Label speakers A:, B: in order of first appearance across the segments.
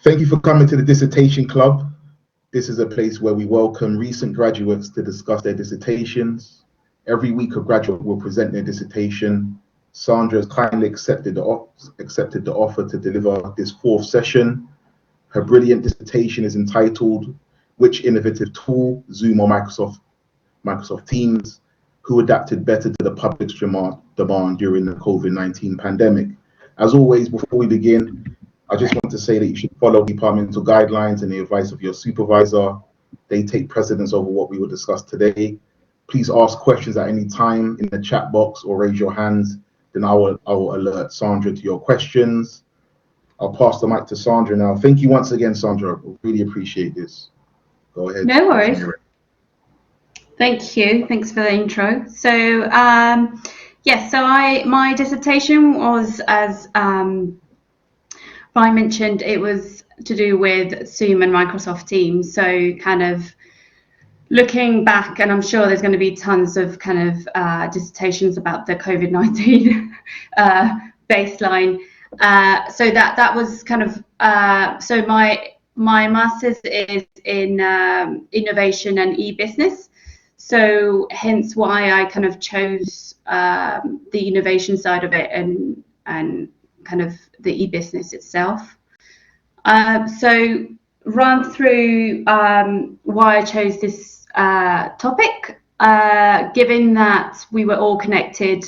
A: Thank you for coming to the Dissertation Club. This is a place where we welcome recent graduates to discuss their dissertations. Every week a graduate will present their dissertation. Sandra has kindly accepted the offer to deliver this fourth session. Her brilliant dissertation is entitled, "Which Innovative Tool, Zoom or Microsoft Teams, who adapted better to the public's demand during the COVID-19 pandemic?" As always, before we begin, I just want to say that you should follow departmental guidelines and the advice of your supervisor. They take precedence over what we will discuss today. Please ask questions at any time in the chat box or raise your hands. Then I will alert Sandra to your questions. I'll pass the mic to Sandra now. Thank you once again, Sandra. I really appreciate this. Go ahead.
B: No worries. Thank you. Thanks for the intro. So, yes, so my dissertation was, as I mentioned, it was to do with Zoom and Microsoft Teams. So kind of looking back, and I'm sure there's going to be tons of kind of dissertations about the COVID-19 baseline. So that was kind of, so my master's is in innovation and e-business. So hence why I kind of chose the innovation side of it and kind of the e-business itself. So run through why I chose this topic, given that we were all connected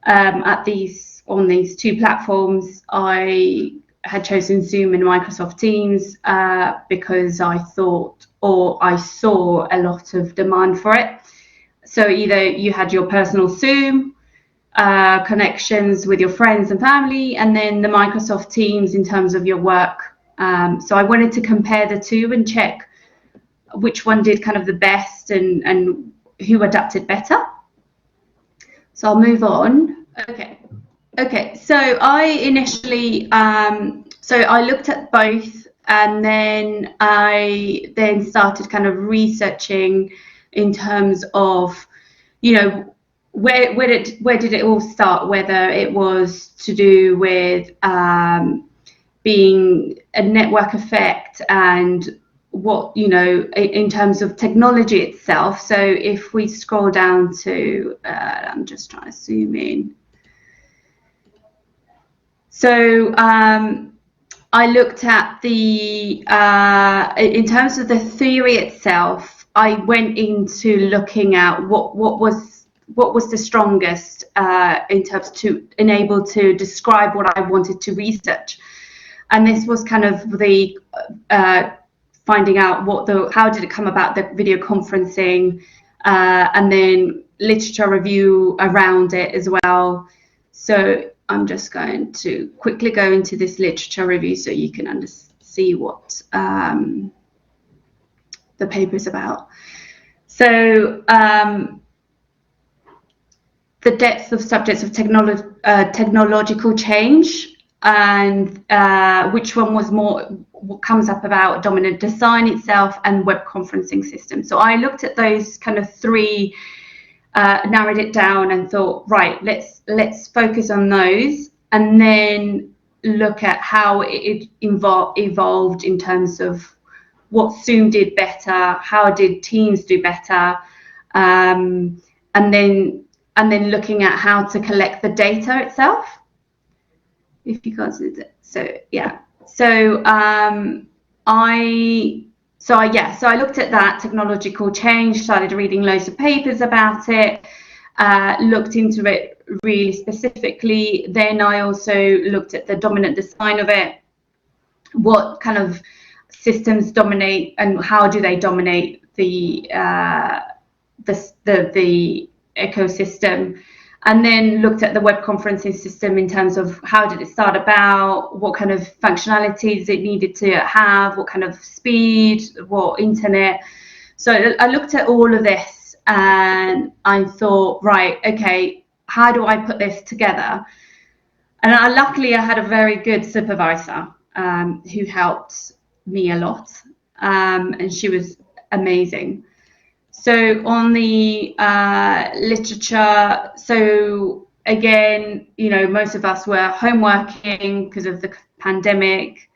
B: on these two platforms. I had chosen Zoom and Microsoft Teams because I thought, or I saw, a lot of demand for it. So either you had your personal Zoom connections with your friends and family, and then the Microsoft Teams in terms of your work. So I wanted to compare the two and check which one did kind of the best and who adapted better. So I'll move on. Okay. So I initially, so I looked at both, and then I started kind of researching in terms of, you know, where did it all start, whether it was to do with being a network effect and what, you know, in terms of technology itself. So if we scroll down to, I'm just trying to zoom in. So I looked at the, in terms of the theory itself, I went into looking at what was the strongest in terms to enable to describe what I wanted to research. And this was kind of the finding out how did it come about, the video conferencing, and then literature review around it as well. So I'm just going to quickly go into this literature review so you can see what the paper is about. So the depth of subjects of technological change, and which one was more, what comes up about dominant design itself and web conferencing systems. So I looked at those kind of three, narrowed it down and thought, right, let's focus on those, and then look at how it evolved in terms of what Zoom did better, how did Teams do better, and then looking at how to collect the data itself. If you guys did it. So yeah. So I looked at that technological change, started reading loads of papers about it, looked into it really specifically. Then I also looked at the dominant design of it, what kind of systems dominate and how do they dominate the ecosystem, and then looked at the web conferencing system in terms of how did it start about, what kind of functionalities it needed to have, what kind of speed, what internet. So I looked at all of this and I thought, right, okay, how do I put this together? And luckily I had a very good supervisor who helped me a lot, and she was amazing. So on the literature, so again, you know, most of us were home working because of the pandemic.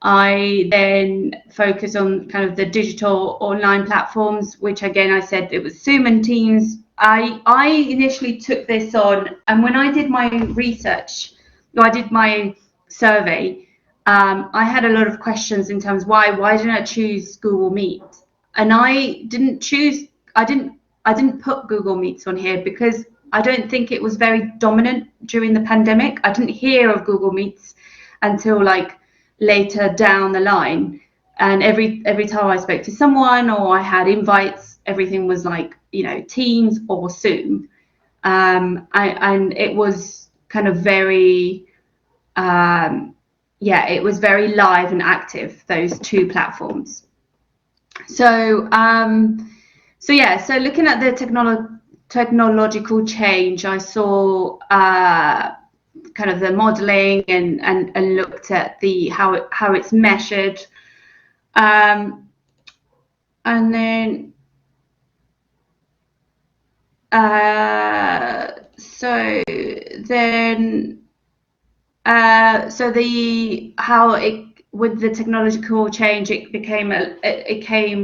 B: I then focus on kind of the digital online platforms, which again, I said it was Zoom and Teams. I initially took this on, and when I did my research, or I did my survey, I had a lot of questions in terms of why didn't I choose Google Meet? And I didn't put Google Meets on here because I don't think it was very dominant during the pandemic. I didn't hear of Google Meets until like later down the line, and every time I spoke to someone or I had invites, everything was like, you know, Teams or Zoom, and it was kind of very it was very live and active, those two platforms. So so looking at the technological change, I saw kind of the modeling and looked at the how it's measured, and then so the how it with the technological change, it came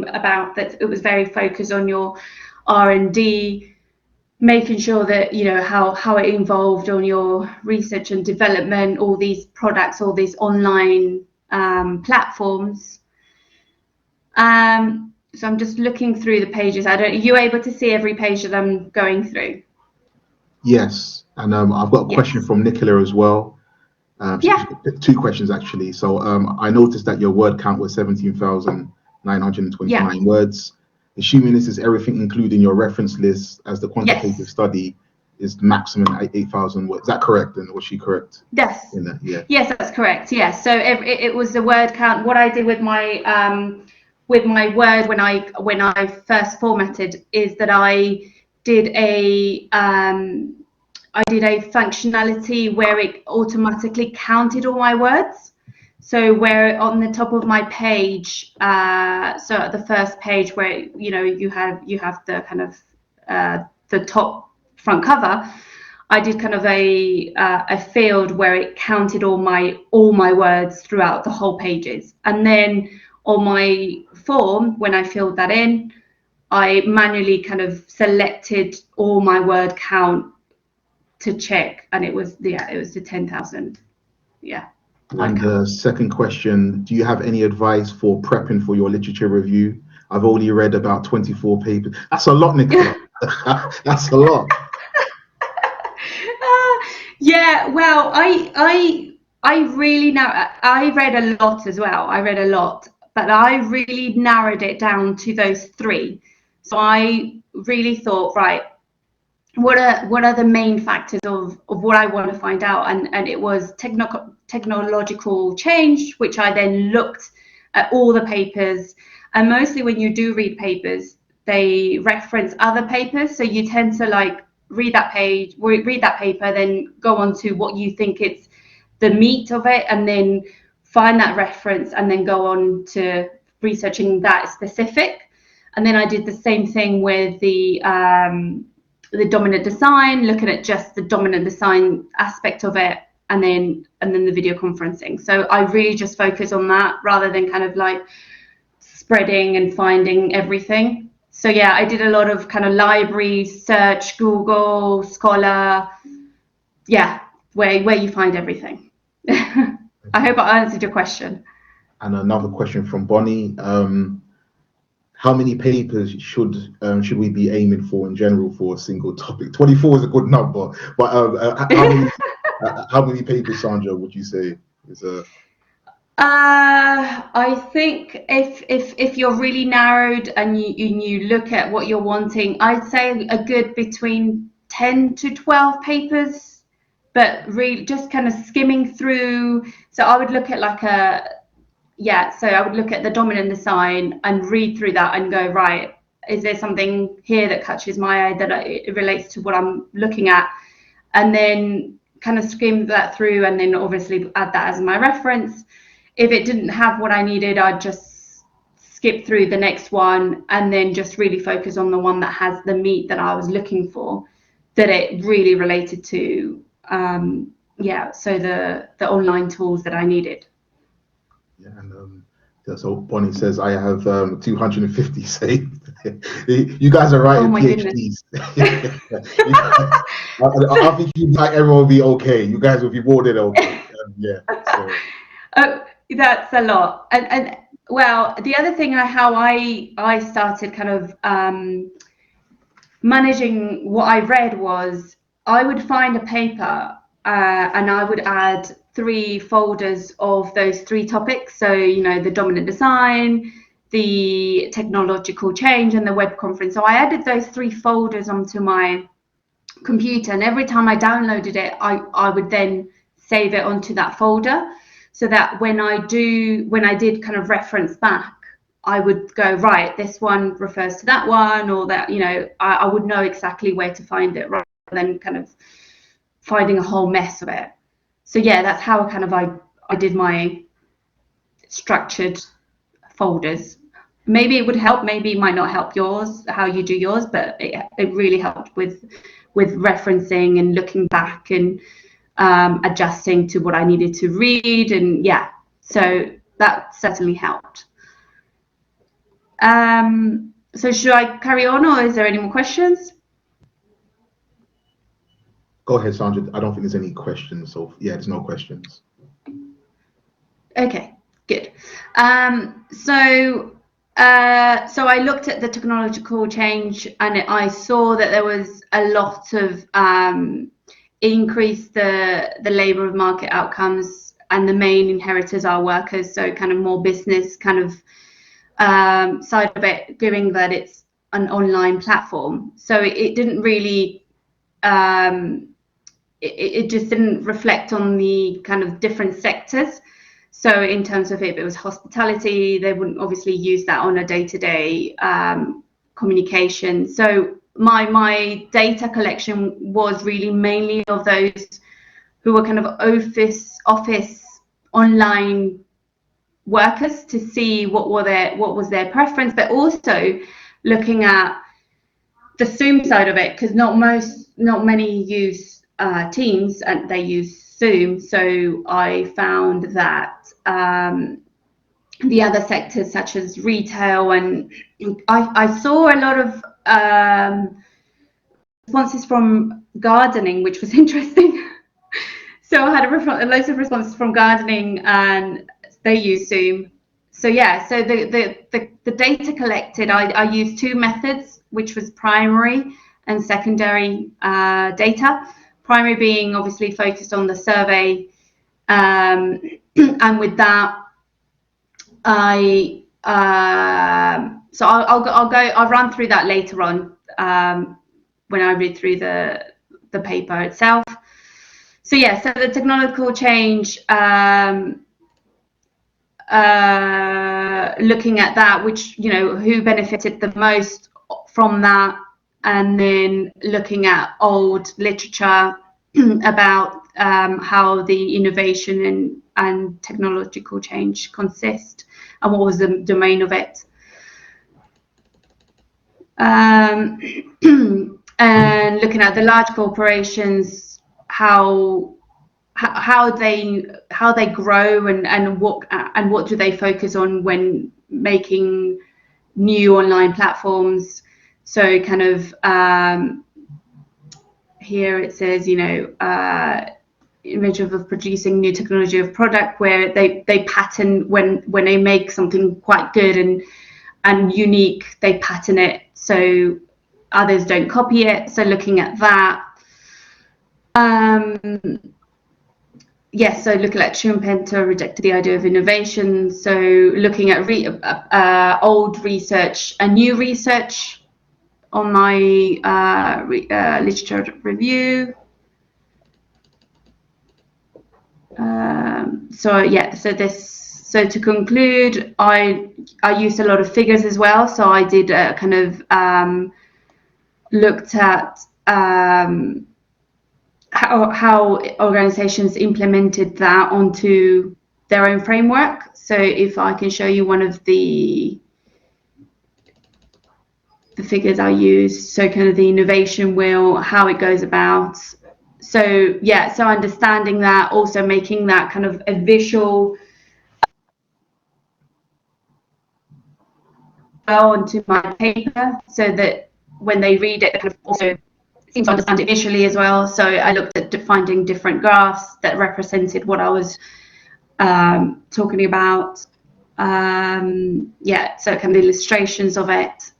B: about that it was very focused on your R&D, making sure that, you know, how it involved on your research and development, all these products, all these online platforms. So I'm just looking through the pages. Are you able to see every page that I'm going through?
A: Yes, and I've got a question from Nicola as well.
B: Yeah.
A: Two questions actually. So I noticed that your word count was 17,929 words. Assuming this is everything, including your reference list, as the quantitative study is maximum 8,000 words. Is that correct? And was she correct?
B: Yes.
A: In that? Yeah.
B: Yes, that's correct. Yes. So it was the word count. What I did with my word when I first formatted is that I did a functionality where it automatically counted all my words. So where on the top of my page, so at the first page where, you know, you have the kind of the top front cover, I did kind of a field where it counted all my words throughout the whole pages. And then on my form, when I filled that in, I manually kind of selected all my word count to check, and it was the 10,000. Yeah.
A: And the second question, do you have any advice for prepping for your literature review? I've only read about 24 papers. That's a lot, Nicola. That's a lot.
B: Yeah, well, I really know. I read a lot as well. I read a lot, but I really narrowed it down to those three. So I really thought, right, what are the main factors of what I want to find out? And it was technological change, which I then looked at all the papers. And mostly when you do read papers, they reference other papers. So you tend to like read that paper, then go on to what you think it's the meat of it, and then find that reference, and then go on to researching that specific. And then I did the same thing with the dominant design, looking at just the dominant design aspect of it, and then the video conferencing. So I really just focus on that rather than kind of like spreading and finding everything. So yeah, I did a lot of kind of library search, Google Scholar, yeah, where you find everything. I hope I answered your question.
A: And another question from Bonnie. How many papers should we be aiming for in general for a single topic? 24 is a good number, but how many papers, Sandra, would you say is a?
B: I think if you're really narrowed and you look at what you're wanting, I'd say a good between 10 to 12 papers, but really just kind of skimming through. So I would look at so I would look at the dominant design and read through that and go, right, is there something here that catches my eye that it relates to what I'm looking at? And then kind of skim that through, and then obviously add that as my reference. If it didn't have what I needed, I'd just skip through the next one and then just really focus on the one that has the meat that I was looking for, that it really related to, so the online tools that I needed.
A: Yeah, and so Bonnie says I have 250 saved. You guys are
B: Oh
A: writing
B: my goodness.
A: PhDs. I think like everyone will be okay. You guys will be more than okay. Yeah. So.
B: Oh, that's a lot. And well, the other thing, how I started kind of managing what I read was I would find a paper and I would add 3 folders of those 3 topics. So, the dominant design, the technological change, and the web conference. So I added those 3 folders onto my computer, and every time I downloaded it, I would then save it onto that folder, so that when I did kind of reference back, I would go, right, this one refers to that one, or that, I would know exactly where to find it, rather than kind of finding a whole mess of it. So yeah, that's how kind of I did my structured folders. Maybe it would help, maybe it might not help yours, how you do yours, but it really helped with referencing and looking back and adjusting to what I needed to read. And yeah, so that certainly helped. So should I carry on, or is there any more questions?
A: Go ahead, Sandra. I don't think there's any questions. So yeah, there's no questions.
B: Okay, good. So I looked at the technological change, and I saw that there was a lot of increase the labour market outcomes, and the main inheritors are workers. So kind of more business kind of side of it, given that it's an online platform. So it didn't really it just didn't reflect on the kind of different sectors. So in terms of if it was hospitality, they wouldn't obviously use that on a day-to-day communication. So my data collection was really mainly of those who were kind of office online workers, to see what was their preference, but also looking at the Zoom side of it, because not many use Teams, and they use Zoom. So I found that the other sectors, such as retail, and I saw a lot of responses from gardening, which was interesting. So I had loads of responses from gardening, and they use Zoom. So yeah, so the data collected, I used 2 methods, which was primary and secondary data. Primary being obviously focused on the survey, and with that, I'll run through that later on when I read through the paper itself. So yeah, so the technological change, looking at that, which, who benefited the most from that, and then looking at old literature about how the innovation and technological change consist, and what was the domain of it. And looking at the large corporations, how they grow, and what do they focus on when making new online platforms. So kind of here it says, image of producing new technology of product, where they pattern when they make something quite good and unique, they pattern it so others don't copy it. So looking at that. Yes, so looking at Schumpeter rejected the idea of innovation. So looking at old research and new research on my literature review. So to conclude, I used a lot of figures as well. So I did kind of looked at how organizations implemented that onto their own framework. So if I can show you one of the figures I used, so kind of the innovation wheel, how it goes about. So yeah, so understanding that, also making that kind of a visual well into my paper, so that when they read it, they kind of also seem to understand it visually as well. So I looked at finding different graphs that represented what I was talking about. Yeah, so kind of illustrations of it.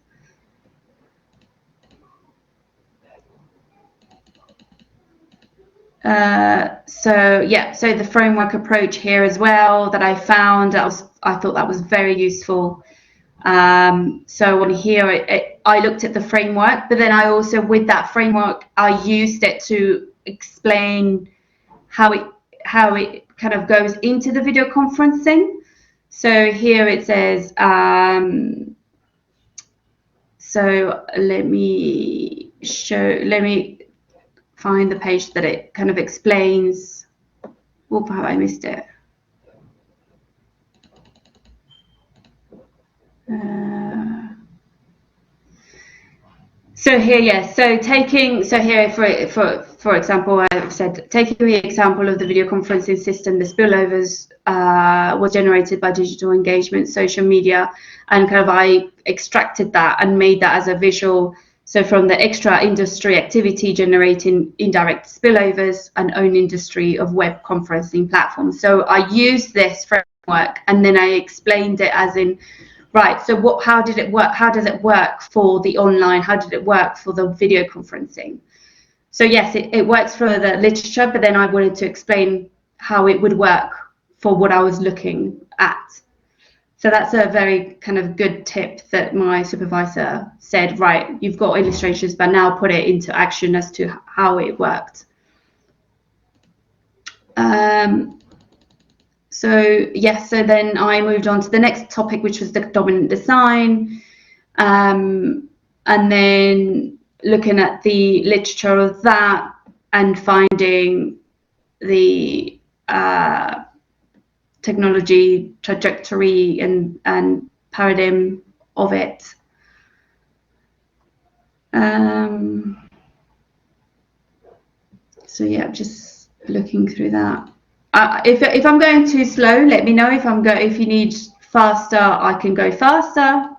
B: So the framework approach here as well that I found, I thought that was very useful. So on here, I looked at the framework, but then I also, with that framework, I used it to explain how it kind of goes into the video conferencing. So here it says, so let me find the page that it kind of explains. Whoop, have I missed it? So here, yes. So here, for example, I've said taking the example of the video conferencing system, the spillovers was generated by digital engagement, social media, and kind of I extracted that and made that as a visual. So from the extra industry activity generating indirect spillovers and own industry of web conferencing platforms. So I used this framework and then I explained it as in, right, so how did it work? How does it work for the online? How did it work for the video conferencing? So yes, it works for the literature, but then I wanted to explain how it would work for what I was looking at. So that's a very kind of good tip that my supervisor said, right, you've got illustrations, but now put it into action as to how it worked. So yes, so then I moved on to the next topic, which was the dominant design, and then looking at the literature of that and finding the technology trajectory and paradigm of it. So yeah, just looking through that. If I'm going too slow, let me know. If you need faster, I can go faster.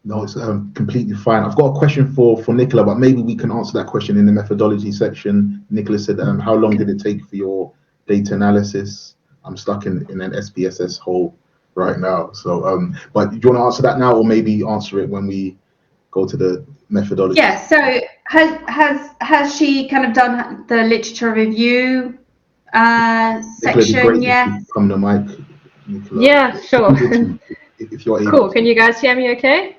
A: No, it's completely fine. I've got a question for Nicola, but maybe we can answer that question in the methodology section. Nicola said, how long did it take for your data analysis? I'm stuck in an SPSS hole right now. So, but do you want to answer that now, or maybe answer it when we go to the methodology?
B: Yeah. So has she kind of done the literature review section? Yeah.
A: Come to mic, Nicola.
C: Yeah, sure.
A: If you're able.
C: Cool. Can you guys hear me okay?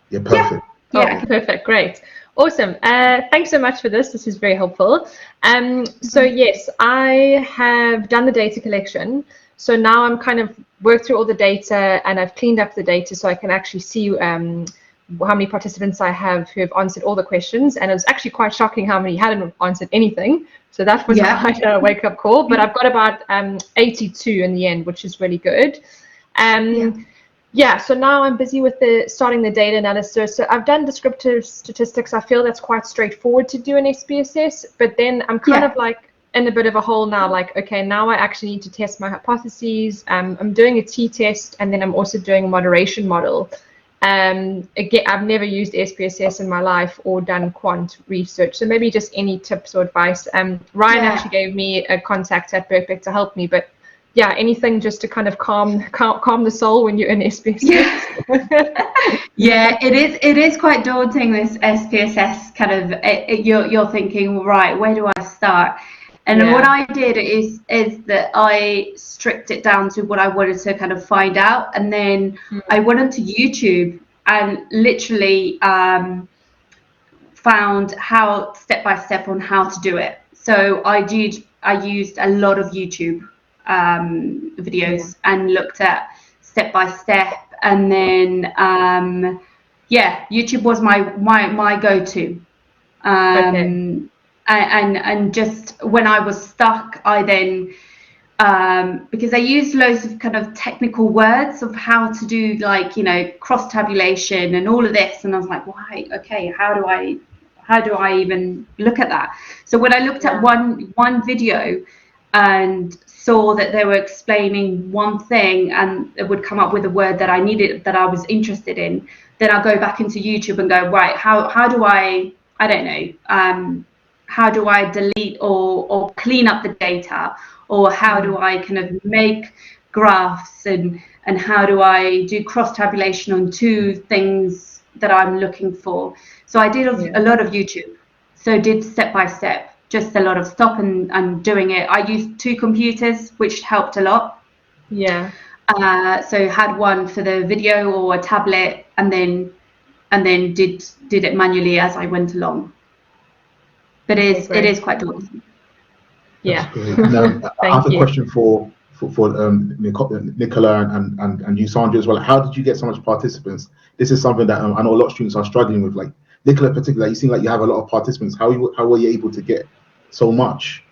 A: Yeah, perfect.
C: Yeah. Oh, perfect. Great. Awesome. Thanks so much for this. This is very helpful. So yes, I have done the data collection. So now I'm kind of worked through all the data and I've cleaned up the data so I can actually see how many participants I have who have answered all the questions. And it was actually quite shocking how many hadn't answered anything. So that was quite a wake-up call. But I've got about 82 in the end, which is really good. Yeah, so now I'm busy with starting the data analysis. So I've done descriptive statistics. I feel that's quite straightforward to do in SPSS, but then I'm kind of like in a bit of a hole now, like, okay, now I actually need to test my hypotheses. I'm doing a t-test, and then I'm also doing a moderation model. Again, I've never used SPSS in my life or done quant research, so maybe just any tips or advice. Ryan actually gave me a contact at Birkbeck to help me, but yeah, anything just to kind of calm the soul when you're in SPSS.
B: Yeah, it is quite daunting, this SPSS kind of. You're thinking, right, where do I start? And what I did is that I stripped it down to what I wanted to kind of find out, and then I went onto YouTube and literally found how step by step on how to do it. So I used a lot of YouTube videos and looked at step by step, and then YouTube was my go-to. And just when I was stuck, I then because I used loads of kind of technical words of how to do, like, cross tabulation and all of this, and I was like, why? Okay, how do I even look at that? So when I looked at one video, and saw that they were explaining one thing and it would come up with a word that I needed, that I was interested in, then I'll go back into YouTube and go, right, how do I don't know, how do I delete or clean up the data, or how do I kind of make graphs, and how do I do cross tabulation on two things that I'm looking for. So I did a lot of YouTube. So did step by step, just a lot of stop and doing it. I used two computers, which helped a lot.
C: Yeah.
B: So had one for the video or a tablet, and then did it manually as I went along. But it is quite daunting.
C: Yeah.
A: That's great. And I have a question for Nicola and you, Sandra, as well. How did you get so much participants? This is something that I know a lot of students are struggling with. Like Nicola, in particular, you seem like you have a lot of participants. How were you able to get so much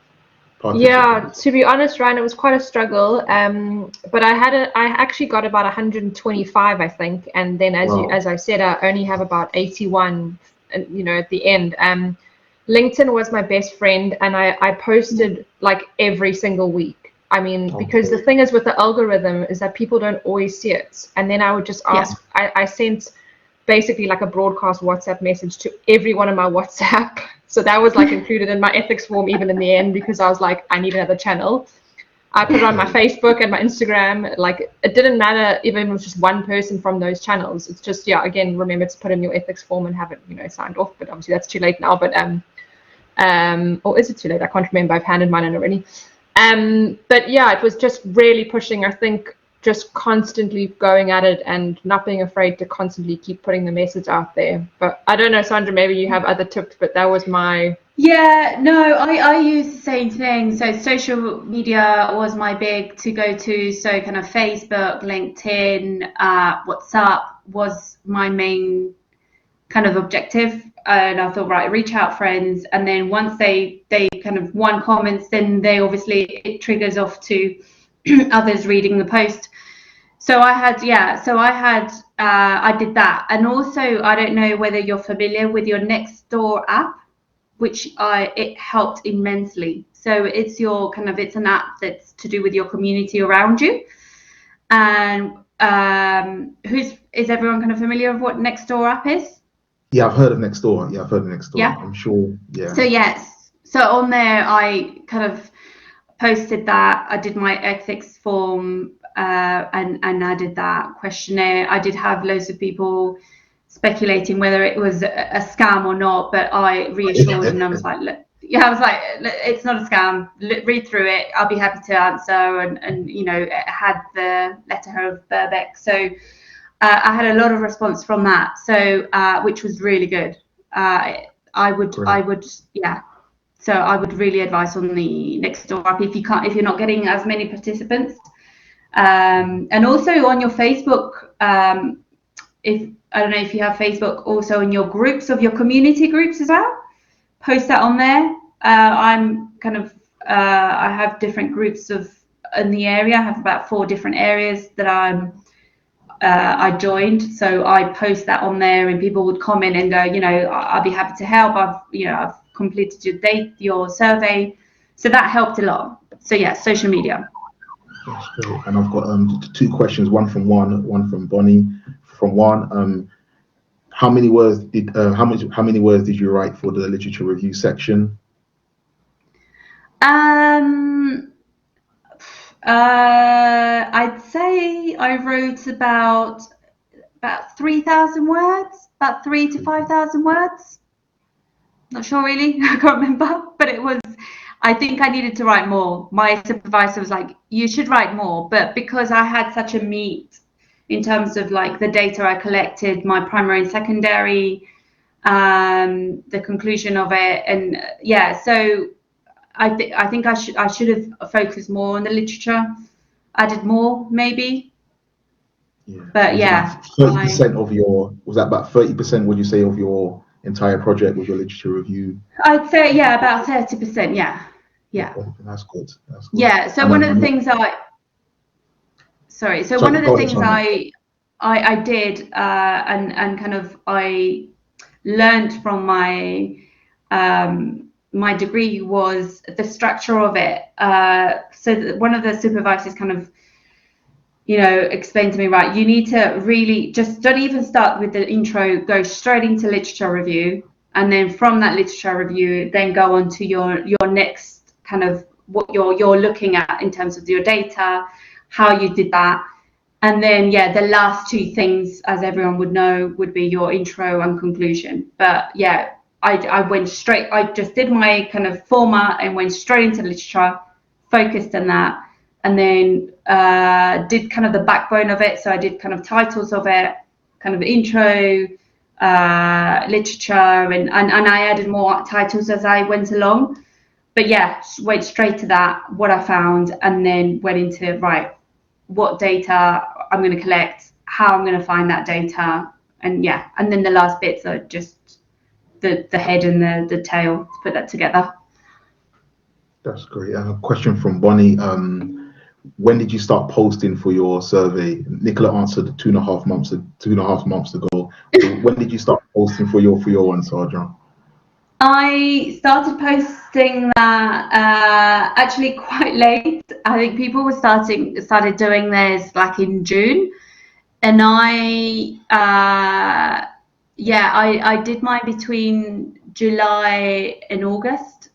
C: Yeah,
A: participants?
C: to be honest, Ryan, it was quite a struggle. But I actually got about 125, I think, and then as I said, I only have about 81, at the end. LinkedIn was my best friend, and I posted like every single week. I mean, because the thing is with the algorithm is that people don't always see it, and then I would just ask. I sent basically like a broadcast WhatsApp message to every one of my WhatsApp. So that was like included in my ethics form even in the end, because I was like, I need another channel. I put it on my Facebook and my Instagram. Like it didn't matter even if it was just one person from those channels. It's just, again, remember to put in your ethics form and have it, signed off. But obviously that's too late now. But or is it too late? I can't remember. I've handed mine in already. But yeah, it was just really pushing. I think just constantly going at it and not being afraid to constantly keep putting the message out there. But I don't know, Sandra, maybe you have other tips, but that was my...
B: Yeah, no, I use the same thing. So social media was my big to go to. So kind of Facebook, LinkedIn, WhatsApp was my main kind of objective. And I thought, right, reach out friends. And then once they kind of one comments, then they obviously, it triggers off to others reading the post. So I did that. And also, I don't know whether you're familiar with your Nextdoor app, which it helped immensely. So it's an app that's to do with your community around you. And is everyone kind of familiar with what Nextdoor app is?
A: Yeah, I've heard of Nextdoor. Yeah, I've heard of Nextdoor.
B: Yeah.
A: I'm sure. Yeah.
B: So yes. So on there, I kind of posted that. I did my ethics form and I did that questionnaire. I did have loads of people speculating whether it was a scam or not, but I reassured and I was like, look, it's not a scam. Read through it. I'll be happy to answer. And it had the letter of Birbeck. So I had a lot of response from that. So which was really good. I would So I would really advise on the Nextdoor app if you're not getting as many participants. And also on your Facebook, if I don't know if you have Facebook, also in your groups of your community groups as well, post that on there. I'm kind of I have different groups in the area. I have about 4 different areas that I joined, so I post that on there, and people would comment and go, I'll be happy to help. I've completed your survey, so that helped a lot. So yeah, social media.
A: That's great. And I've got 2 questions. One from Bonnie. From Juan, how many words did you write for the literature review section?
B: I'd say I wrote about 3,000 words, about 3,000 to 5,000 words. Not sure really, I can't remember, but I think I needed to write more. My supervisor was like, you should write more, but because I had such a meat in terms of like the data I collected, my primary and secondary, the conclusion of it, and so I think I should have focused more on the literature, added more maybe.
A: Yeah.
B: But yeah,
A: 30% was that about 30%? Would you say of your entire project was your literature review?
B: I'd say about 30%. Yeah.
A: Okay, that's good.
B: Yeah. So one of the things I did and kind of I learned from my my degree was the structure of it. So one of the supervisors kind of, explained to me, right, you need to really just don't even start with the intro, go straight into literature review, and then from that literature review, then go on to your next kind of what you're looking at in terms of your data, how you did that. And then, the last two things, as everyone would know, would be your intro and conclusion. But I went straight, I just did my kind of format and went straight into literature, focused on that, and then did kind of the backbone of it. So I did kind of titles of it, kind of intro, literature, and I added more titles as I went along. But went straight to that, what I found, and then went into, right, what data I'm going to collect, how I'm going to find that data, and then the last bits are just the head and the tail to put that together.
A: That's great. A question from Bonnie. When did you start posting for your survey? Nicola answered 2.5 months ago. When did you start posting for your one, Sandra?
B: I started posting that actually quite late. I think people were started doing theirs like in June, and I did mine between July and August.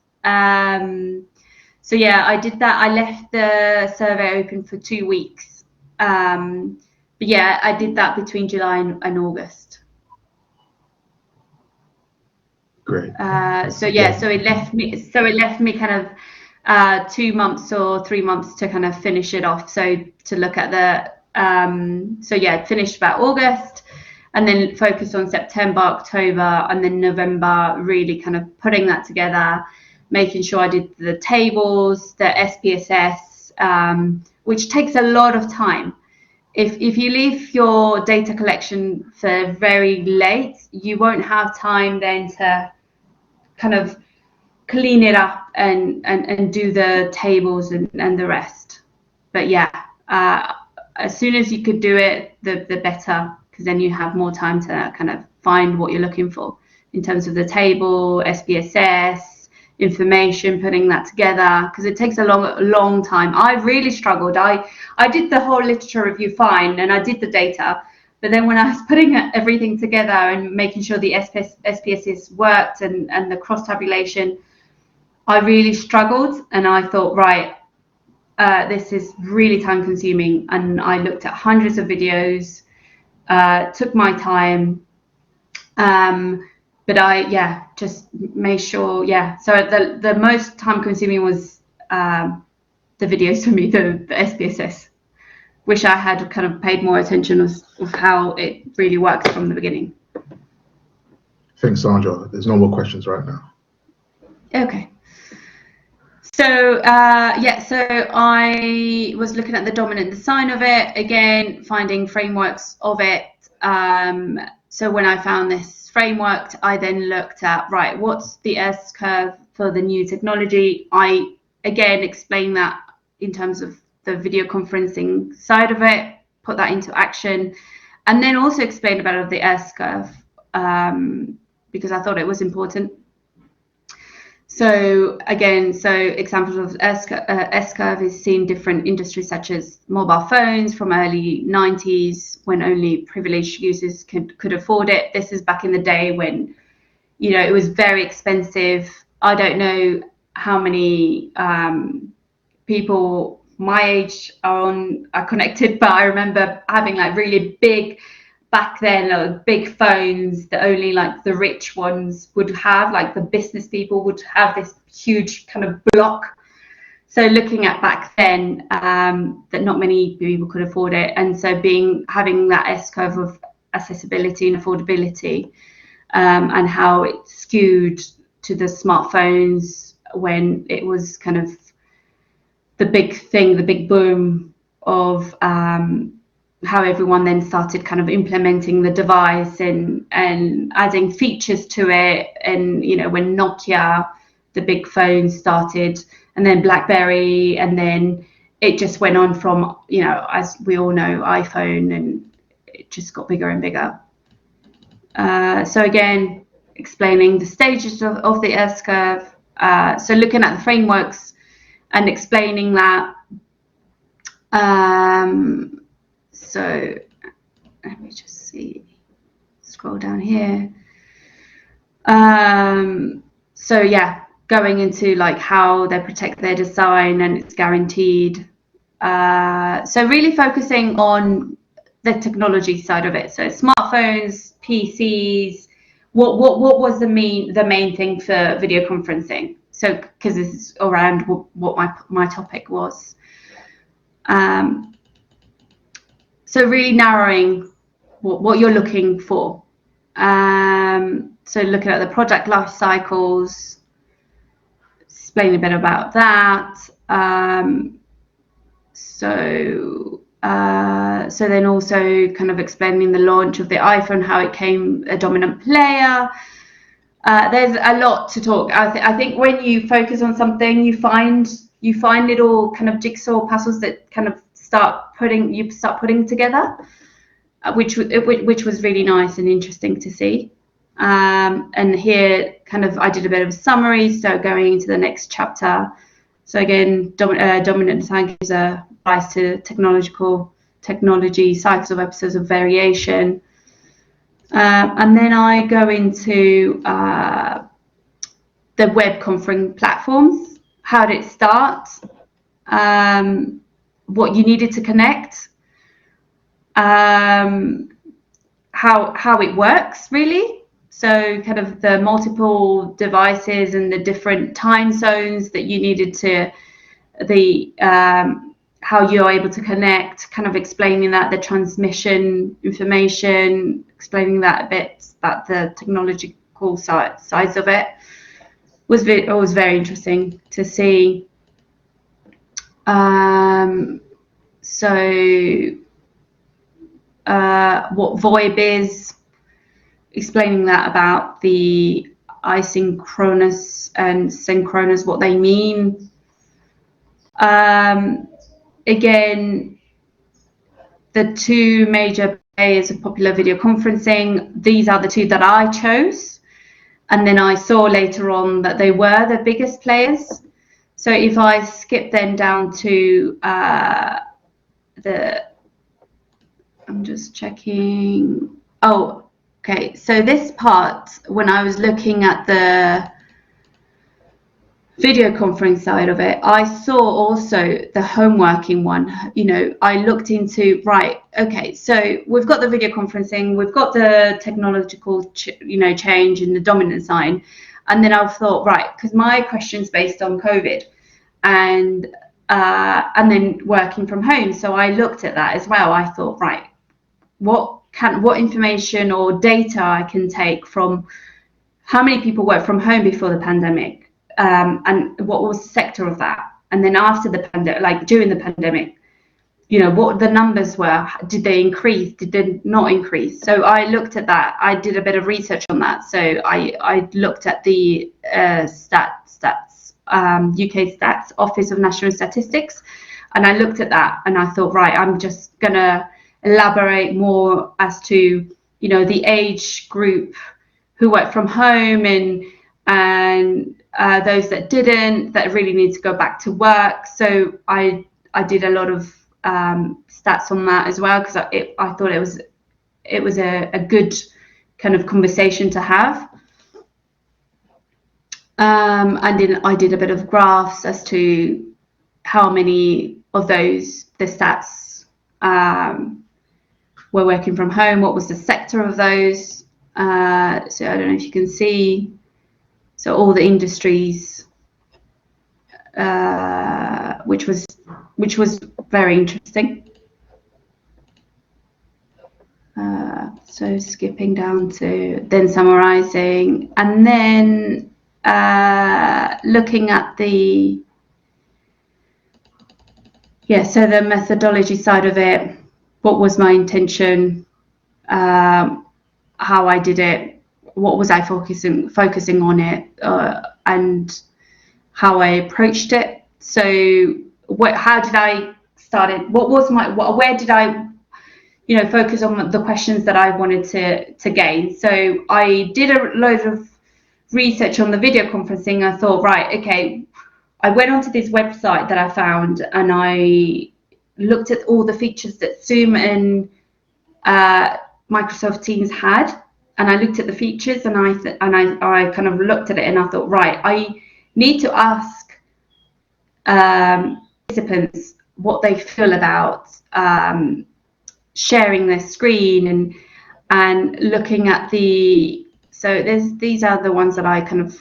B: So I did that. I left the survey open for 2 weeks. But I did that between July and August.
A: Great.
B: So it left me kind of 2 months or 3 months to kind of finish it off. So to look at finished about August, and then focused on September, October, and then November, really kind of putting that together, making sure I did the tables, the SPSS, which takes a lot of time. If you leave your data collection for very late, you won't have time then to kind of clean it up and do the tables and the rest. But as soon as you could do it, the better, because then you have more time to kind of find what you're looking for in terms of the table, SPSS, information, putting that together, because it takes a long time. I really struggled. I did the whole literature review fine, and I did the data, but then when I was putting everything together and making sure the SPSS worked and the cross tabulation, I really struggled, and I thought, right, this is really time consuming. And I looked at hundreds of videos, took my time, but I just made sure. So the most time consuming was the videos for me, the SPSS. Wish I had kind of paid more attention of how it really works from the beginning.
A: Thanks, Sandra. There's no more questions right now.
B: Okay. So so I was looking at the dominant design of it, again, finding frameworks of it. So when I found this framework, I then looked at, right, what's the S-curve for the new technology? I, again, explained that in terms of the video conferencing side of it, put that into action, and then also explained about the S-curve, because I thought it was important. So again, examples of S-curve is seen in different industries, such as mobile phones from early 90s, when only privileged users could afford it. This is back in the day when, it was very expensive. I don't know how many people my age are connected, but I remember having like really big, back then, big phones that only like the rich ones would have, like the business people would have this huge kind of block. So looking at back then, that not many people could afford it, and so having that S-curve of accessibility and affordability, and how it skewed to the smartphones when it was kind of the big thing, the big boom of how everyone then started kind of implementing the device and adding features to it. And, when Nokia, the big phone, started, and then BlackBerry, and then it just went on from, as we all know, iPhone, and it just got bigger and bigger. So again, explaining the stages of the S-curve, So looking at the frameworks and explaining that. So let me just see, scroll down here. So yeah, going into like how they protect their design and it's guaranteed. So really focusing on the technology side of it. So smartphones, PCs. What was the main thing for video conferencing? So because this is around what my topic was. So really narrowing what you're looking for. So looking at the project life cycles, explain a bit about that. So then also kind of explaining the launch of the iPhone, how it came a dominant player. There's a lot to talk. I think when you focus on something, you find little kind of jigsaw puzzles that kind of start putting together, which was really nice and interesting to see. And here, kind of, I did a bit of a summary. So going into the next chapter. So again, dominant design gives a rise to technology cycles of episodes of variation. And then I go into the web conferencing platforms. How did it start? What you needed to connect. How it works, really. So kind of the multiple devices and the different time zones that you needed to, how you're able to connect, kind of explaining that, the transmission information, explaining that a bit about the technological sides of it was very interesting to see. What VoIP is, explaining that about the asynchronous and synchronous, what they mean. Again, the two major players of popular video conferencing, these are the two that I chose. And then I saw later on that they were the biggest players. So if I skip then down to I'm just checking. Oh, okay. So this part, when I was looking at the video conference side of it, I saw also the homeworking one. I looked into, right, okay, so we've got the video conferencing, we've got the technological change in the dominant sign, and then I thought, right, because my question's based on COVID and then working from home, so I looked at that as well. I thought, right, what information or data I can take from how many people worked from home before the pandemic, and what was the sector of that, and then after the pandemic, like during the pandemic, what the numbers were. Did they increase? Did they not increase? So I looked at that. I did a bit of research on that. So I looked at the UK Stats Office of National Statistics, and I looked at that, and I thought, right, I'm just gonna elaborate more as to the age group who work from home and those that didn't, that really need to go back to work. So I did a lot of stats on that as well, because I thought it was a good kind of conversation to have. And then I did a bit of graphs as to how many of those, the stats, were working from home, what was the sector of those. So I don't know if you can see. So all the industries, which was very interesting. So skipping down to then summarizing, and then looking at so the methodology side of it. What was my intention? How I did it? What was I focusing on it? And how I approached it. So how did I start it? Where did I focus on the questions that I wanted to gain? So I did a load of research on the video conferencing, I thought, right, okay, I went onto this website that I found and I looked at all the features that Zoom and Microsoft Teams had, and I looked at the features and I kind of looked at it and I thought, right, I need to ask participants what they feel about sharing their screen and looking at these are the ones that I kind of,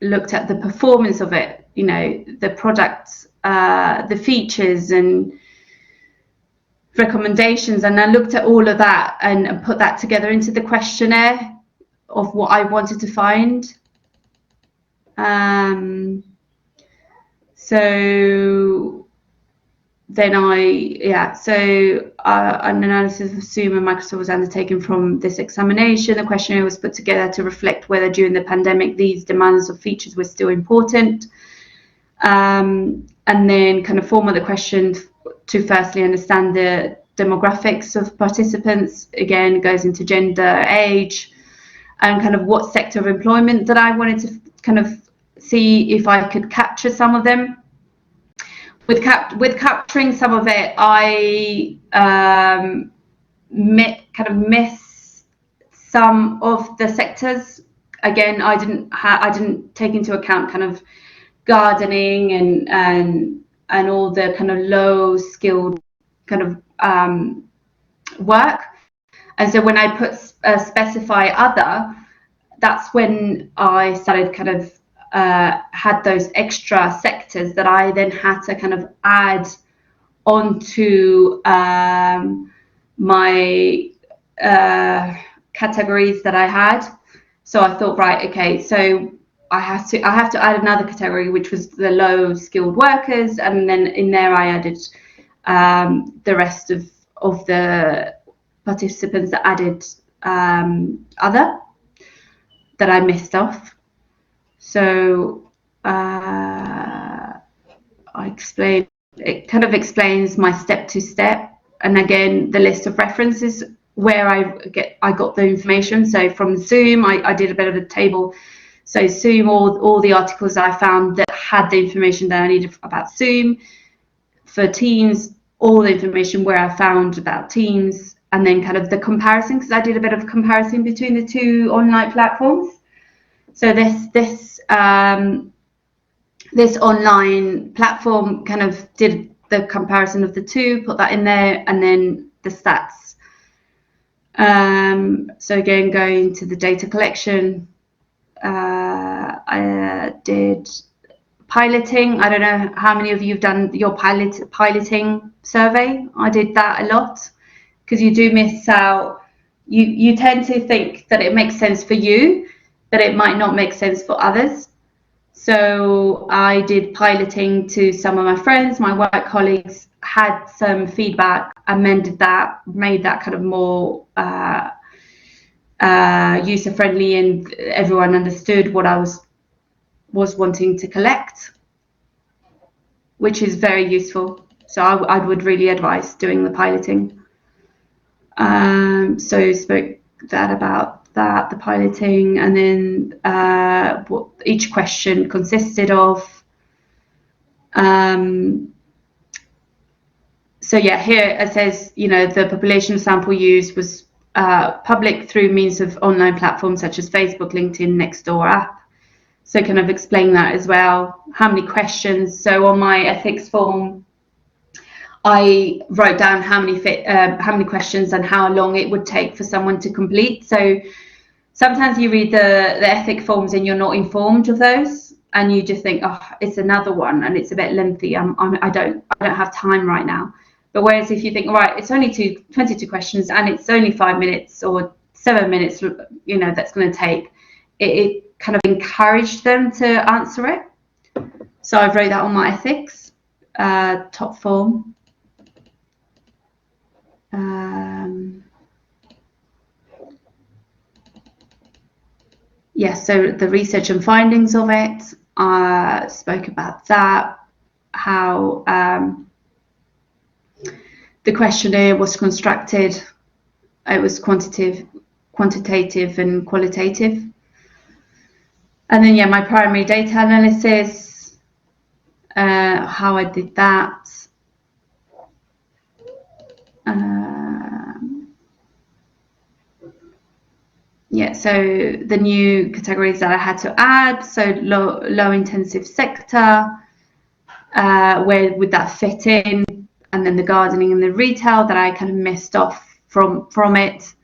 B: looked at the performance of it, the products, the features and recommendations, and I looked at all of that and put that together into the questionnaire of what I wanted to find. So then an analysis of Zoom and Microsoft was undertaken from this examination. The questionnaire was put together to reflect whether during the pandemic these demands of features were still important. And then kind of format the question to firstly understand the demographics of participants. Again, goes into gender, age, and kind of what sector of employment that I wanted to kind of see if I could capture some of them. With capturing some of it, I miss some of the sectors. Again, I didn't take into account kind of gardening and all the kind of low skilled kind of work. And so when I put specify other, that's when I started kind of had those extra sectors that I then had to kind of add onto my categories that I had. So I thought, right, okay, so I have to add another category, which was the low skilled workers, and then in there I added the rest of the participants that added other that I missed off. So I explained, it kind of explains my step-to-step, and again the list of references where I got the information. So from Zoom, I did a bit of a table. So Zoom, all the articles I found that had the information that I needed about Zoom. For Teams, all the information where I found about Teams, and then kind of the comparison, because I did a bit of comparison between the two online platforms. So this online platform kind of did the comparison of the two, put that in there, and then the stats. So again, going to the data collection, I did piloting. I don't know how many of you have done your piloting survey. I did that a lot, because you do miss out. You tend to think that it makes sense for you, but it might not make sense for others. So I did piloting to some of my friends, my work colleagues, had some feedback, amended that, made that kind of more user-friendly, and everyone understood what I was wanting to collect, which is very useful. So I would really advise doing the piloting. So spoke that about that, the piloting, and then what each question consisted of. So yeah, here it says, the population sample used was public through means of online platforms such as Facebook, LinkedIn, Nextdoor app. So kind of explain that as well. How many questions? So on my ethics form, I wrote down how many questions and how long it would take for someone to complete. So sometimes you read the ethic forms and you're not informed of those, and you just think, oh, it's another one and it's a bit lengthy. I don't have time right now. But whereas if you think, right, it's only 22 questions and it's only 5 minutes or 7 minutes, that's going to take, it kind of encouraged them to answer it. So I wrote that on my ethics top form. So the research and findings of it, I spoke about that, how the questionnaire was constructed. It was quantitative and qualitative. And then, yeah, my primary data analysis, how I did that. Yeah, so the new categories that I had to add, so low intensive sector, where would that fit in? And then the gardening and the retail that I kind of missed off from it.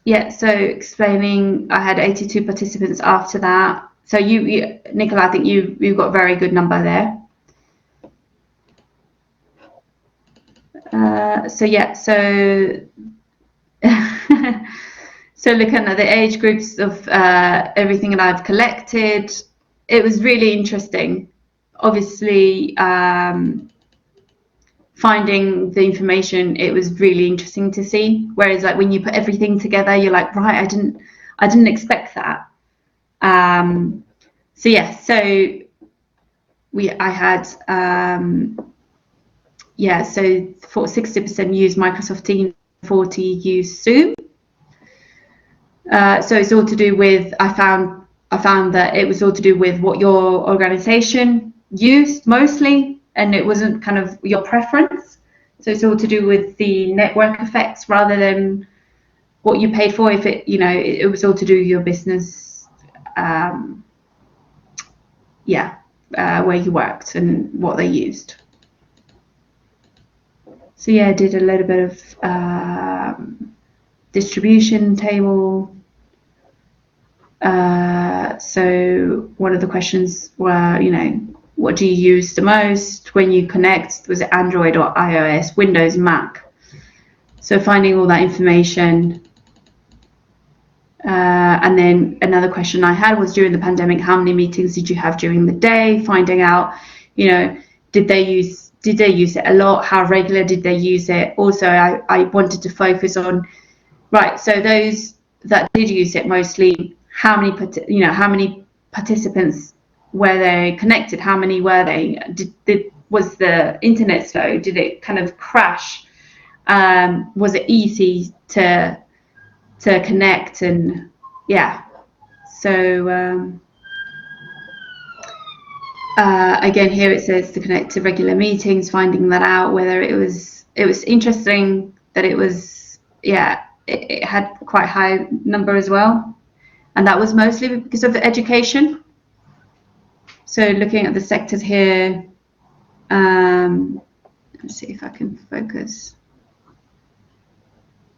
B: Yeah, so explaining, I had 82 participants after that. So you Nicola, I think you got a very good number there. So yeah, so so looking at the age groups of everything that I've collected, it was really interesting. Obviously, finding the information, it was really interesting to see. Whereas, like when you put everything together, you're like, right, I didn't expect that. So yeah, so I had yeah, so for 60% use Microsoft Teams, 40 use Zoom. So it's all to do with, I found that it was all to do with what your organization used mostly, and it wasn't kind of your preference. So it's all to do with the network effects rather than what you paid for. If it, it was all to do with your business, where you worked and what they used. So yeah, I did a little bit of distribution table. So one of the questions were, what do you use the most when you connect? Was it Android or iOS, Windows, Mac? So finding all that information. And then another question I had was, during the pandemic, how many meetings did you have during the day? Finding out, did they use it a lot? How regular did they use it? Also, I wanted to focus on, right, so those that did use it mostly, how many participants were they connected? How many were they? Was the internet slow? Did it kind of crash? Was it easy to connect? And yeah, so again, here it says to connect to regular meetings, finding that out, whether it was interesting that it was, it had quite high number as well, and that was mostly because of the education. So looking at the sectors here, let's see if I can focus.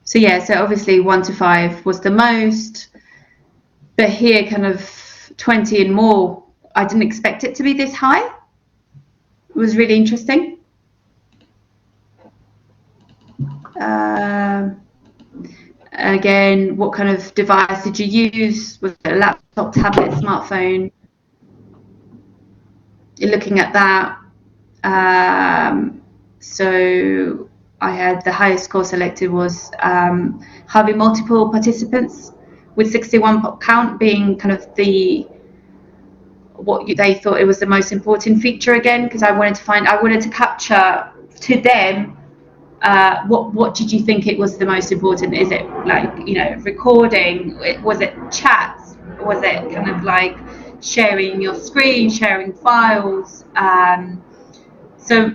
B: So yeah, so obviously 1 to 5 was the most, but here kind of 20 and more, I didn't expect it to be this high. It was really interesting. Again, what kind of device did you use? Was it a laptop, tablet, smartphone? You're looking at that. So I had the highest score selected was having multiple participants, with 61 count being kind of they thought it was the most important feature, again, because I wanted to capture to them what did you think it was the most important? Is it like, recording? Was it chats? Was it kind of like sharing your screen, sharing files? So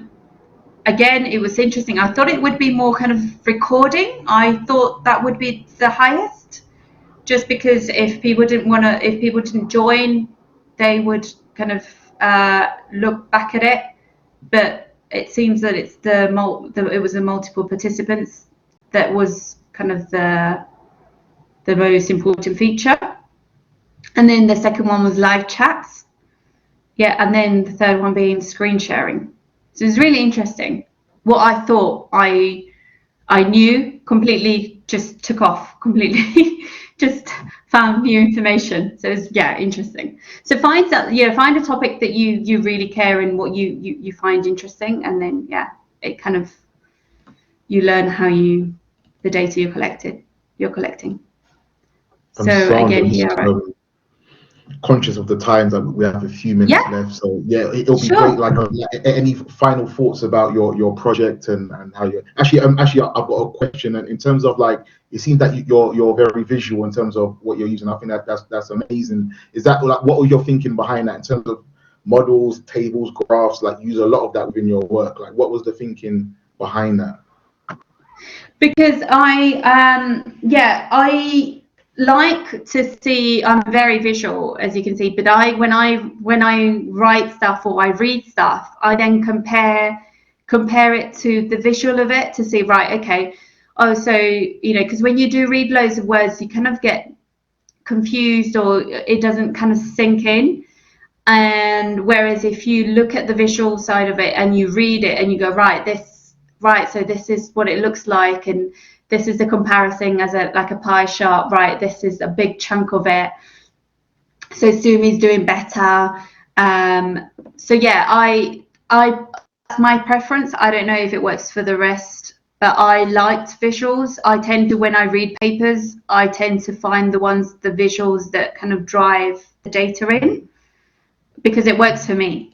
B: again, it was interesting. I thought it would be more kind of recording. I thought that would be the highest, just because if people didn't join, they would kind of look back at it. But it seems that it was the multiple participants that was kind of the most important feature. And then the second one was live chats. Yeah, and then the third one being screen sharing. So it's really interesting. What I thought I knew completely just took off completely. Just found new information. So it's, interesting. So find a topic that you really care and what you find interesting, and then it kind of, you learn how the data you're collecting.
A: Sandra,
B: again here,
A: conscious of the times that we have a few minutes left. So yeah, it'll be great. Like any final thoughts about your project and how you actually I've got a question. And in terms of like, it seems that you're very visual in terms of what you're using. I think that's amazing. Is that like, what was your thinking behind that in terms of models, tables, graphs? Like, you use a lot of that within your work. Like, what was the thinking behind that?
B: Because I like to see, I'm very visual, as you can see, but when I write stuff or I read stuff, I then compare it to the visual of it to see, right, okay, oh, so, you know, because when you do read loads of words, you kind of get confused or it doesn't kind of sink in. And whereas if you look at the visual side of it and you read it and you go, so this is what it looks like, and this is the comparison as like a pie chart, right? This is a big chunk of it. So Sumi's doing better. So yeah, that's my preference. I don't know if it works for the rest, but I liked visuals. I tend to, when I read papers, I tend to find the visuals that kind of drive the data in, because it works for me.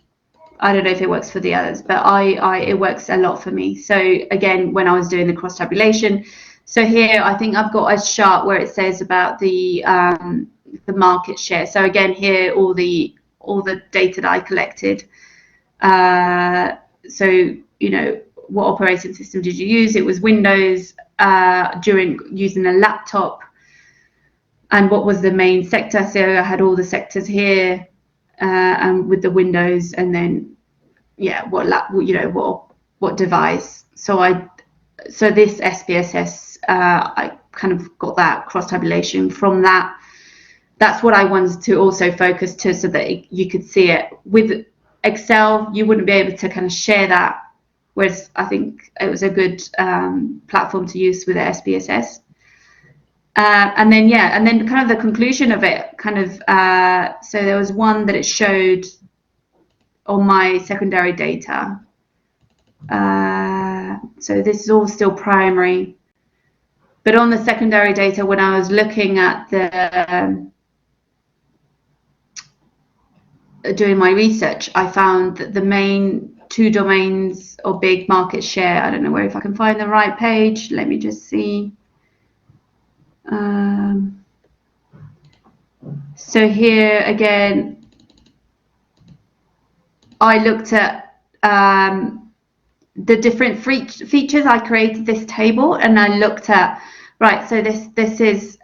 B: I don't know if it works for the others, but it works a lot for me. So again, when I was doing the cross tabulation, so here I think I've got a chart where it says about the market share. So again, here all the data that I collected. So you know, what operating system did you use? It was Windows during using a laptop, and what was the main sector? So I had all the sectors here. And with the Windows, and then what device. So this SPSS, I kind of got that cross tabulation from that. That's what I wanted to also focus to, so that you could see it. With Excel, you wouldn't be able to kind of share that, whereas I think it was a good platform to use with the SPSS. And then kind of the conclusion of it, kind of, so there was one that it showed on my secondary data. So this is all still primary, but on the secondary data, when I was looking at doing my research, I found that the main two domains or big market share, I don't know if I can find the right page, let me just see. So here again, I looked at the different features. I created this table and I looked at, right, so this is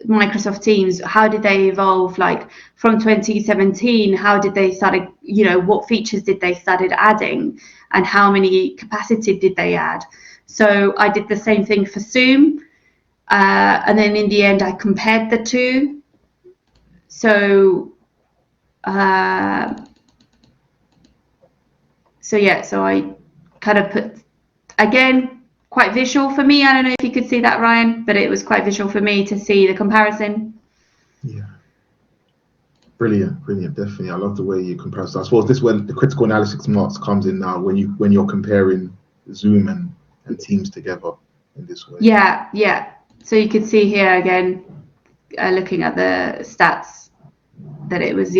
B: Microsoft Teams. How did they evolve, like from 2017? How did they started, you know, what features did they started adding, and how many capacity did they add? So I did the same thing for Zoom. And then in the end, I compared the two. So, so I kind of put, again, quite visual for me. I don't know if you could see that, Ryan, but it was quite visual for me to see the comparison.
A: Yeah. Brilliant, definitely. I love the way you compare. So I suppose this when the critical analysis marks comes in now, when you're comparing Zoom and Teams together in this way.
B: Yeah. So you can see here again, looking at the stats, that it was,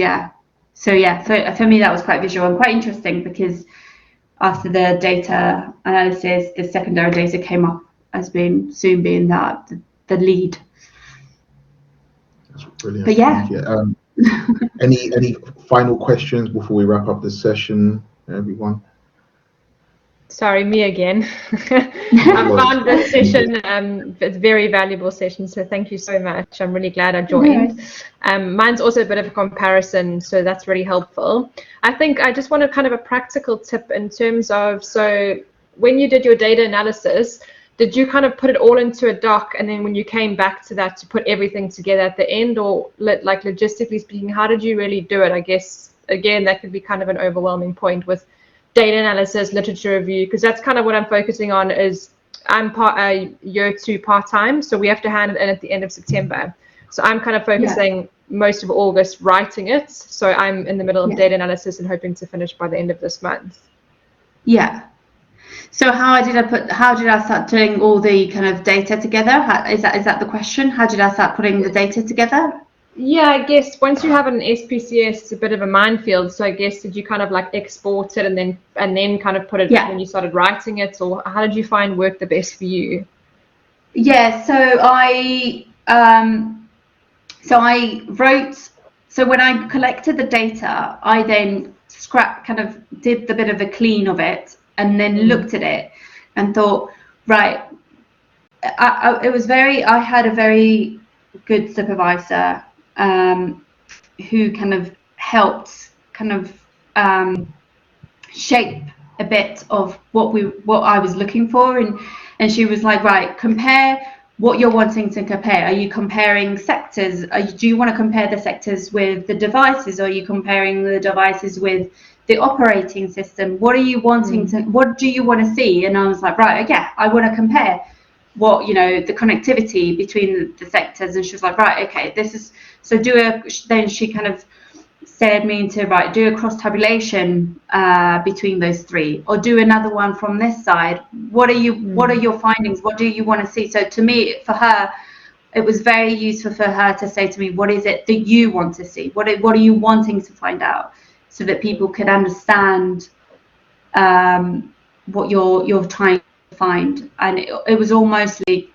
B: So for me that was quite visual and quite interesting, because after the data analysis, the secondary data came up as being Zoom being the lead.
A: That's brilliant.
B: But yeah.
A: Any final questions before we wrap up this session, everyone?
C: Sorry, me again. I found this session a very valuable session, so thank you so much. I'm really glad I joined. Mine's also a bit of a comparison, so that's really helpful. I think I just wanted kind of a practical tip in terms of, so when you did your data analysis, did you kind of put it all into a doc, and then when you came back to that to put everything together at the end, or like logistically speaking, how did you really do it? I guess, again, that could be kind of an overwhelming point with data analysis, literature review, because that's kind of what I'm focusing on. Is I'm year 2 part-time, so we have to hand it in at the end of September. So I'm kind of focusing most of August writing it. So I'm in the middle of data analysis and hoping to finish by the end of this month.
B: Yeah. So how did I start doing all the kind of data together? Is that the question? How did I start putting the data together?
C: Yeah, I guess once you have an SPCS, it's a bit of a minefield. So I guess did you kind of like export it and then kind of put it
B: Yeah.
C: when you started writing it, or how did you find worked the best for you?
B: Yeah, so I wrote, so when I collected the data, I then kind of did the bit of a clean of it and then looked at it and thought, right, I had a very good supervisor who kind of helped kind of shape a bit of what I was looking for, and she was like, right, compare what you're wanting to compare. Are you comparing sectors? Do you want to compare the sectors with the devices? Or are you comparing the devices with the operating system? What are you wanting to? What do you want to see? And I was like, right, yeah, I want to compare what, the connectivity between the sectors. And she was like, right, okay, this is so then she kind of steered me into, right, do a cross tabulation between those three, or do another one from this side. What are your findings? What do you want to see? So to me, for her, it was very useful for her to say to me, what is it that you want to see? What are you wanting to find out, so that people could understand what you're trying to find. And it was almost like,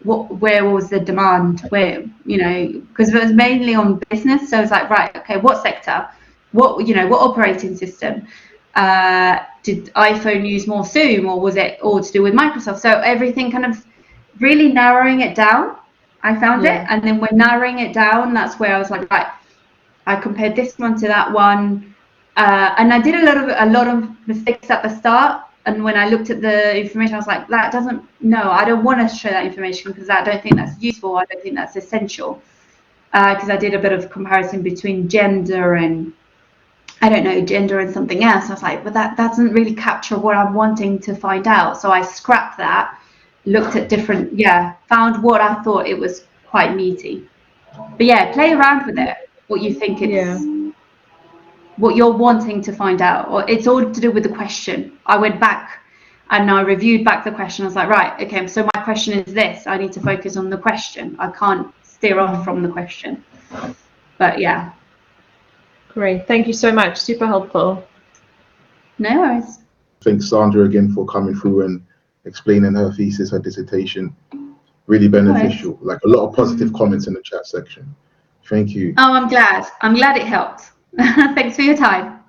B: where was the demand, where, because it was mainly on business. So it's like, right, okay, what sector, what operating system, did iPhone use more Zoom, or was it all to do with Microsoft? So everything kind of really narrowing it down, I found it. And then when narrowing it down, that's where I was like, right, I compared this one to that one. And I did a lot of mistakes at the start. And when I looked at the information, I was like, I don't want to show that information, because I don't think that's useful. I don't think that's essential. Because I did a bit of comparison between gender and, I don't know, gender and something else. I was like, but that doesn't really capture what I'm wanting to find out. So I scrapped that, looked at found what I thought it was quite meaty. But yeah, play around with it, what you think what you're wanting to find out, or it's all to do with the question. I went back and I reviewed back the question. I was like, right, okay, so my question is this. I need to focus on the question. I can't steer off from the question. But yeah.
C: Great. Thank you so much. Super helpful.
B: No worries.
A: Thanks, Sandra, again for coming through and explaining her thesis, her dissertation. Really beneficial. Like a lot of positive comments in the chat section. Thank you.
B: Oh, I'm glad. I'm glad it helped. Thanks for your time.